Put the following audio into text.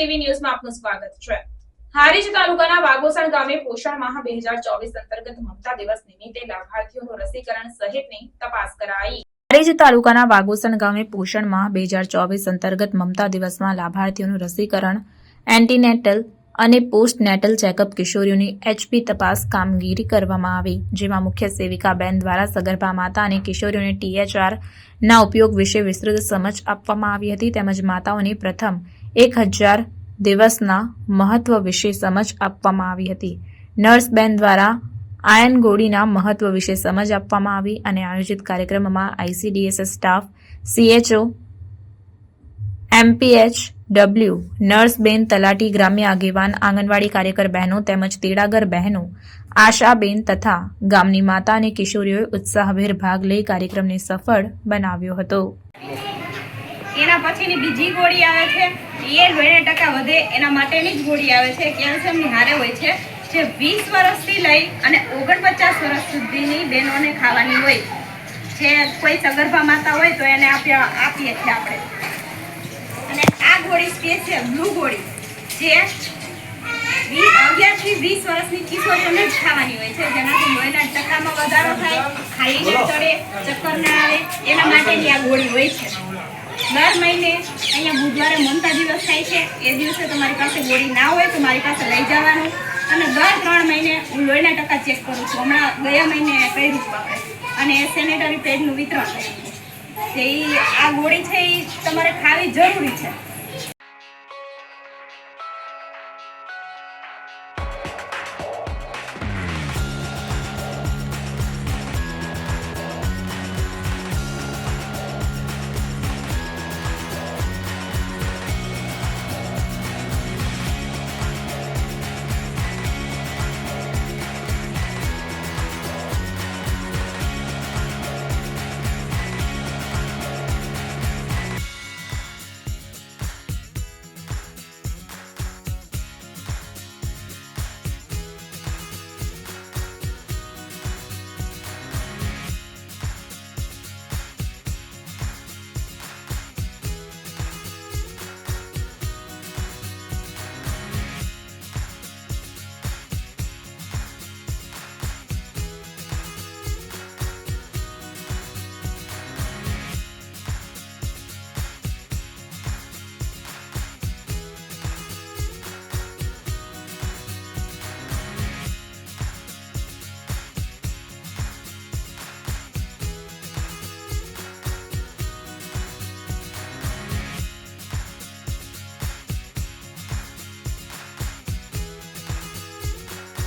TV ન્યૂઝમાં આપનું સ્વાગત છે। હારીજ તાલુકાના વાગોસણ ગામે પોષણ માહ 2024 અંતર્ગત મમતા દિવસ નિમિત્તે લાભાર્થીઓનું રસીકરણ સહિતની તપાસ કરાઈ। હારીજ તાલુકાના વાગોસણ ગામે પોષણ માહ 2024 અંતર્ગત મમતા દિવસમાં લાભાર્થીઓનું રસીકરણ, એન્ટીનેટલ અને પોસ્ટનેટલ ચેકઅપ કિશોરીઓની એચપી તપાસ કામગીરી કરવામાં આવી, જેમાં મુખ્ય સેવિકા બેન દ્વારા સગર્ભા માતા અને કિશોરીઓને THR ના ઉપયોગ વિશે વિસ્તૃત સમજ આપવામાં આવી હતી, તેમજ માતાઓને પ્રથમ 1000 દિવસના મહત્વ વિશે સમજ આપવામાં આવી હતી। નર્સ બેન દ્વારા આયન ગોળીના મહત્વ વિશે સમજ આપવામાં આવી અને આયોજિત કાર્યક્રમમાં ICDS staff, CHO, MPHW, nurse બેન, તલાટી, ગ્રામ્ય આગેવાન, આંગણવાડી કાર્યકર બહેનો તેમજ તેડાગર બહેનો, આશા બેન તથા ગામની માતા અને કિશોરીઓએ ઉત્સાહભેર ભાગ લઈ કાર્યક્રમને સફળ બનાવ્યો હતો। એના પછીની બીજી ગોળી આવે છે, એ લોહીના ટકા વધે એના માટેની જ ગોળી આવે છે, કેલ્શિયમની હારે હોય છે, જે 20 વર્ષથી લઈ અને 49 વર્ષ સુધીની બહેનોને ખાવાની હોય છે। કોઈ સગર્ભા માતા હોય તો એને આપીએ છીએ આપણે। અને આ ગોળી સ્પેશિયલ બ્લુ ગોળી જે 11 થી 20 વર્ષની કિશોરીઓને જ ખાવાની હોય છે, જેનાથી લોહીના ટકામાં વધારો થાય, ખાલી ના ચડે, ચક્કર ના આવે, એના માટેની આ ગોળી હોય છે। દર મહિને અહીંયા બુધવારે મમતા દિવસ થાય છે, એ દિવસે તમારી પાસે ગોળી ના હોય તો મારી પાસે લઈ જવાનું, અને દર 3 મહિને હું લોહીના ટકા ચેક કરું છું। હમણાં ગયા મહિને કર્યું હતું આપણે, અને સેનેટરી પેડનું વિતરણ કર્યું છે। આ ગોળી છે એ તમારે ખાવી જરૂરી છે।